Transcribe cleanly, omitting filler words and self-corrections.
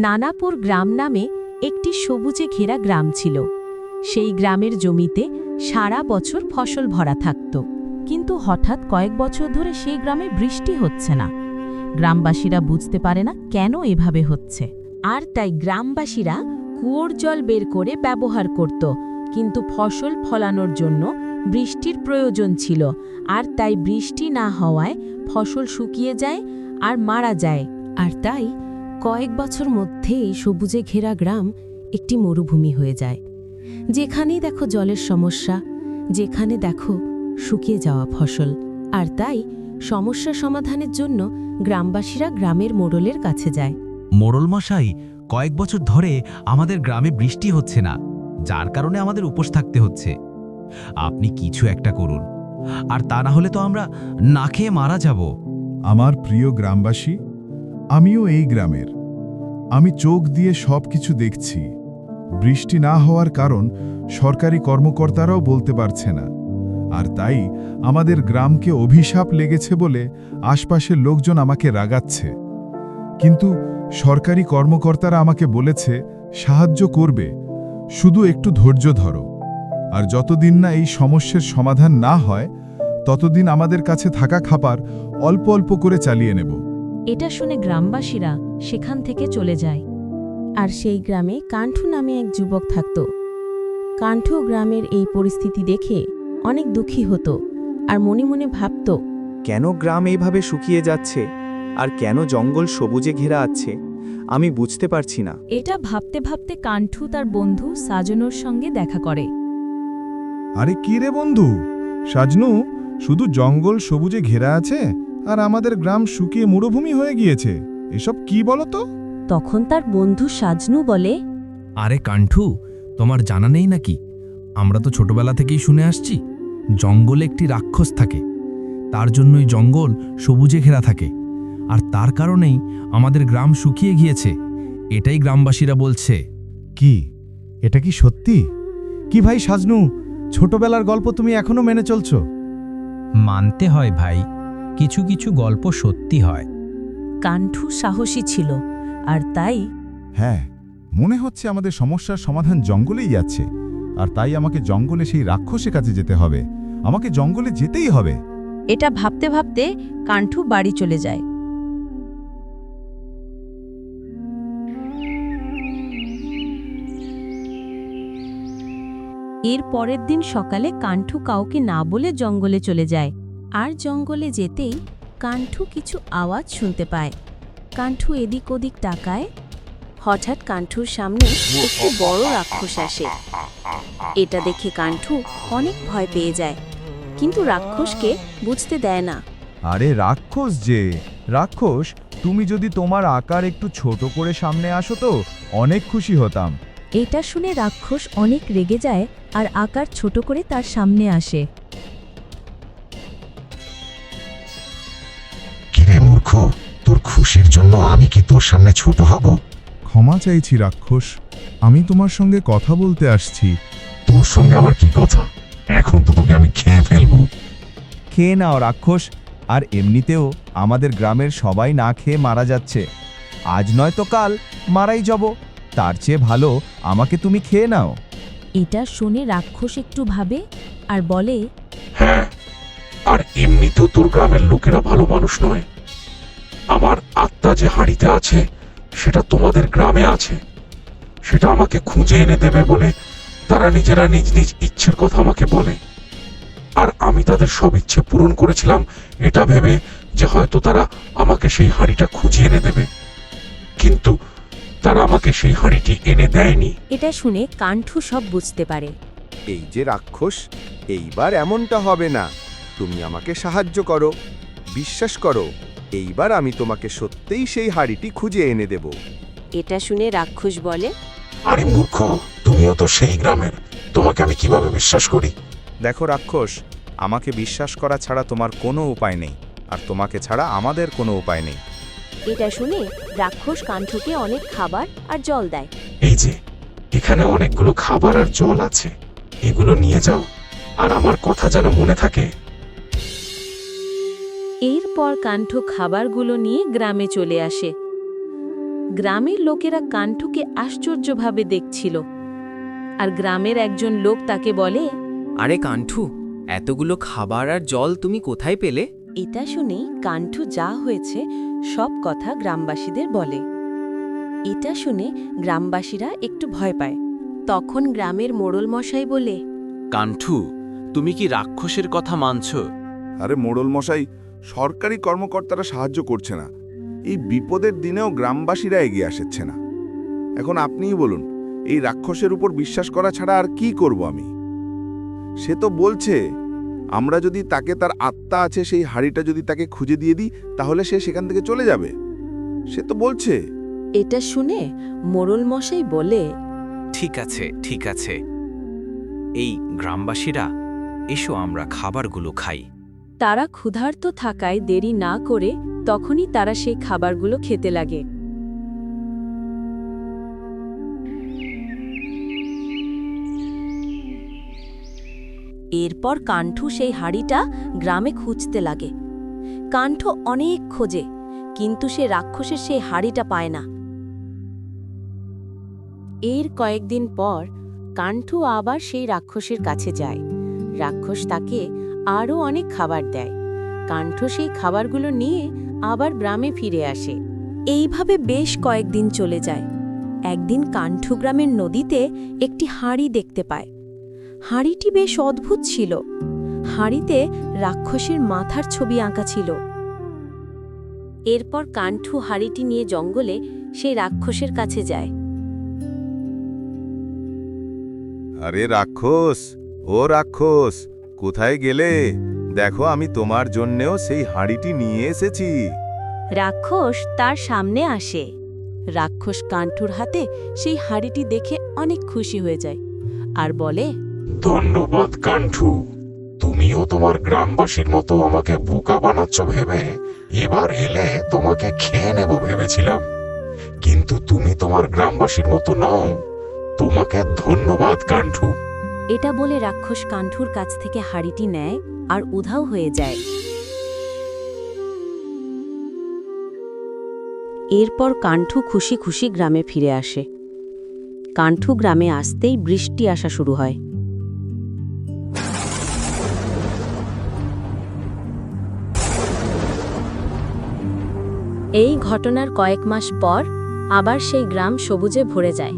নানাপুর গ্রাম নামে একটি সবুজে ঘেরা গ্রাম ছিল। সেই গ্রামের জমিতে সারা বছর ফসল ভরা থাকত, কিন্তু হঠাৎ কয়েক বছর ধরে সেই গ্রামে বৃষ্টি হচ্ছে না। গ্রামবাসীরা বুঝতে পারে না কেন এভাবে হচ্ছে, আর তাই গ্রামবাসীরা কুয়োর জল বের করে ব্যবহার করত। কিন্তু ফসল ফলানোর জন্য বৃষ্টির প্রয়োজন ছিল, আর তাই বৃষ্টি না হওয়ায় ফসল শুকিয়ে যায় আর মারা যায়। আর তাই কয়েক বছর মধ্যেই সবুজে ঘেরা গ্রাম একটি মরুভূমি হয়ে যায়। যেখানেই দেখো জলের সমস্যা, যেখানে দেখো শুকিয়ে যাওয়া ফসল। আর তাই সমস্যা সমাধানের জন্য গ্রামবাসীরা গ্রামের মোড়লের কাছে যায়। মোড়ল মশাই, কয়েক বছর ধরে আমাদের গ্রামে বৃষ্টি হচ্ছে না, যার কারণে আমাদের উপোস থাকতে হচ্ছে। আপনি কিছু একটা করুন, আর তা না হলে তো আমরা না খেয়ে মারা যাব। আমার প্রিয় গ্রামবাসী, আমিও এই গ্রামের। আমি চোখ দিয়ে সব কিছু দেখছি। বৃষ্টি না হওয়ার কারণ সরকারি কর্মকর্তারাও বলতে পারছে না, আর তাই আমাদের গ্রামকে অভিশাপ লেগেছে বলে আশপাশের লোকজন আমাকে রাগাচ্ছে। কিন্তু সরকারি কর্মকর্তারা আমাকে বলেছে সাহায্য করবে, শুধু একটু ধৈর্য ধরো। আর যতদিন না এই সমস্যার সমাধান না হয়, ততদিন আমাদের কাছে থাকা খাবার অল্প অল্প করে চালিয়ে নেব। এটা শুনে গ্রামবাসীরা সেখান থেকে চলে যায়। আর সেই গ্রামে কাণ্ঠু নামে এক যুবক থাকত। কাণ্ঠু গ্রামের এই পরিস্থিতি দেখে অনেক দুঃখী হতো, আর মনে মনে ভাবত, কেন গ্রাম এইভাবে শুকিয়ে যাচ্ছে, আর কেন জঙ্গল সবুজে ঘেরা আছে, আমি বুঝতে পারছি না। এটা ভাবতে ভাবতে কাণ্ঠু তার বন্ধু সাজনুর সঙ্গে দেখা করে। আরে কি রে বন্ধু, সাজনু, শুধু জঙ্গল সবুজে ঘেরা আছে আর আমাদের গ্রাম শুকিয়ে মরুভূমি হয়ে গিয়েছে, এসব কি বলো তো? তখন তার বন্ধু সাজনু বলে, আরে কাণ্ঠু, তোমার জানা নেই নাকি? আমরা তো ছোটবেলা থেকেই শুনে আসছি, জঙ্গলে একটি রাক্ষস থাকে। তার জন্যই জঙ্গল সবুজে ঘেরা থাকে, আর তার কারণেই আমাদের গ্রাম শুকিয়ে গিয়েছে। এটাই গ্রামবাসীরা বলছে। কি এটা কি সত্যি? কি ভাই সাজনু, ছোটবেলার গল্প তুমি এখনো মেনে চলছো? মানতে হয় ভাই, কিছু কিছু গল্প সত্যি হয়। কাণ্ঠু সাহসী ছিল, আর তাই হ্যাঁ, মনে হচ্ছে আমাদের সমস্যার সমাধান জঙ্গলেই যাচ্ছে, আর তাই আমাকে জঙ্গলে সেই রাক্ষসের কাছে যেতে হবে। আমাকে জঙ্গলে যেতেই হবে। এটা ভাবতে ভাবতে কাণ্ঠু বাড়ি চলে যায়। এর পরের দিন সকালে কাণ্ঠু কাউকে না বলে জঙ্গলে চলে যায়। আর জঙ্গলে যেতেই কাণ্ঠু কিছু আওয়াজ শুনতে পায়। কাণ্ঠু এদিক ওদিক তাকায়। হঠাৎ কাণ্ঠুর সামনে একটি বড় রাক্ষস আসে। এটা দেখে কাণ্ঠু অনেক ভয় পেয়ে যায়, কিন্তু রাক্ষসকে বুঝতে দেয় না। আরে রাক্ষস যে রাক্ষস, তুমি যদি তোমার আকার একটু ছোট করে সামনে আসো তো অনেক খুশি হতাম। এটা শুনে রাক্ষস অনেক রেগে যায় আর আকার ছোট করে তার সামনে আসে। কিরে মূর্খ, তোর খুশির জন্য আমি কি তোর সামনে ছোট হব? ক্ষমা চাইছি রাক্ষস, আমি তোমার সঙ্গে কথা বলতে আসছি। তোর সঙ্গে আমার কি কথা? এখন তো তোকে আমি খেয়ে ফেলবো। খেয়ে নাও রাক্ষস, আর এমনিতেও আমাদের গ্রামের সবাই না খেয়ে মারা যাচ্ছে। আজ নয়তো কাল মারাই যাব, তার চেয়ে ভালো আমাকে তুমি খেয়ে নাও। এটা শুনে রাক্ষস একটু ভাবে আর বলে, হ্যাঁ, আর এমনিতেও তোর গ্রামের লোকেরা ভালো মানুষ নয়। আমার আত্মা যে হাঁড়িতে আছে সেটা তোমাদের গ্রামে আছে, সেটা আমাকে খুঁজে এনে দেবে বলে তারা নিজেরা নিজ নিজ ইচ্ছের কথা আমাকে বলে। আর আমি তাদের সব ইচ্ছে পূরণ করেছিলাম এটা ভেবে যে হয়তো তারা আমাকে সেই হাঁড়িটা খুঁজে এনে দেবে, কিন্তু তারা আমাকে সেই হাঁড়িটি এনে দেয়নি। এটা শুনে কাণ্ঠু সব বুঝতে পারে। এই যে রাক্ষস, এইবার এমনটা হবে না। তুমি আমাকে সাহায্য করো, বিশ্বাস করো, এইবার আমি তোমাকে সত্যিই সেই হাড়িটি খুঁজে এনে দেব। এটা শুনে রাক্ষস বলে, আরে মূর্খ, তুমিও তো সেই গ্রামের, তোমাকে আমি কিভাবে বিশ্বাস করি? দেখো রাক্ষস, আমাকে বিশ্বাস করা ছাড়া তোমার কোনো উপায় নেই, আর তোমাকে ছাড়া আমাদের কোনো উপায় নেই। এটা শুনে রাক্ষস কাণ্ঠুকে অনেক খাবার আর জল দেয়। এই যে এখানে অনেকগুলো খাবার আর জল আছে, এগুলো নিয়ে যাও, আর আমার কথা যেন মনে থাকে। এরপর কাণ্ঠু খাবারগুলো নিয়ে গ্রামে চলে আসে। গ্রামের লোকেরা কাণ্ঠুকে আশ্চর্যভাবে দেখছিল। আর গ্রামের একজন লোক তাকে বলে, আরে কাণ্ঠু, এতগুলো খাবার আর জল তুমি কোথায় পেলে? এটা শুনেই কাণ্ঠু যা হয়েছে সব কথা গ্রামবাসীদের বলে। এটা শুনে গ্রামবাসীরা একটু ভয় পায়। তখন গ্রামের মোড়ল মশাই বলে, কাণ্ঠু, তুমি কি রাক্ষসের কথা মানছ? আরে মোড়ল মশাই, সরকারি কর্মকর্তারা সাহায্য করছে না, এই বিপদের দিনেও গ্রামবাসীরা এগিয়ে আসছে না। এখন আপনিই বলুন, এই রাক্ষসের উপর বিশ্বাস করা ছাড়া আর কি করব আমি? সে তো বলছে আমরা যদি তাকে তার আত্মা আছে সেই হাড়িটা যদি তাকে খুঁজে দিয়ে দিই তাহলে সে সেখান থেকে চলে যাবে। সে তো বলছে। এটা শুনে মোড়ল মশাই বলে, ঠিক আছে, ঠিক আছে। এই গ্রামবাসীরা, এসো আমরা খাবারগুলো খাই। তারা ক্ষুধার্ত থাকায় দেরি না করে তখনই তারা সেই খাবারগুলো খেতে লাগে। এরপর কাণ্ঠু সেই হাড়িটা গ্রামে খুঁজতে লাগে। কাণ্ঠু অনেক খোঁজে, কিন্তু সে রাক্ষসের সেই হাড়িটা পায় না। এর কয়েকদিন পর কাণ্ঠু আবার সেই রাক্ষসের কাছে যায়। রাক্ষস তাকে আরও অনেক খাবার দেয়। কাণ্ঠু সেই খাবারগুলো নিয়ে আবার গ্রামে ফিরে আসে। এইভাবে বেশ কয়েকদিন চলে যায়। একদিন কাণ্ঠু গ্রামের নদীতে একটি হাঁড়ি দেখতে পায়। হাঁড়িটি বেশ অদ্ভুত ছিল। হাঁড়িতে রাক্ষসের মাথার ছবি আঁকা ছিল। এরপর কাণ্ঠু হাঁড়িটি নিয়ে জঙ্গলে সেই রাক্ষসের কাছে যায়। আরে রাক্ষস, ও রাক্ষস, কোথায় গেলে? দেখো, আমি তোমার জন্যেও সেই হাঁড়িটি নিয়ে এসেছি। রাক্ষস তার সামনে আসে। রাক্ষস কাণ্ঠুর হাতে সেই হাঁড়িটি দেখে অনেক খুশি হয়ে যায় আর বলে, ধন্যবাদ কাণ্ঠু, তুমিও তোমার গ্রামবাসীর মতো আমাকে বোকা বানাচ্ছ ভেবে এবার এলে তোমাকে খেয়ে নেব ভেবেছিলাম, কিন্তু তুমি তোমার গ্রামবাসীর মতো নও। তোমাকে ধন্যবাদ কাণ্ঠু। এটা বলে রাক্ষস কাণ্ঠুর কাছ থেকে হাঁড়িটি নেয় আর উধাও হয়ে যায়। এরপর কাণ্ঠু খুশি খুশি গ্রামে ফিরে আসে। কাণ্ঠু গ্রামে আসতেই বৃষ্টি আসা শুরু হয়। এই ঘটনার কয়েক মাস পর আবার সেই গ্রাম সবুজে ভরে যায়।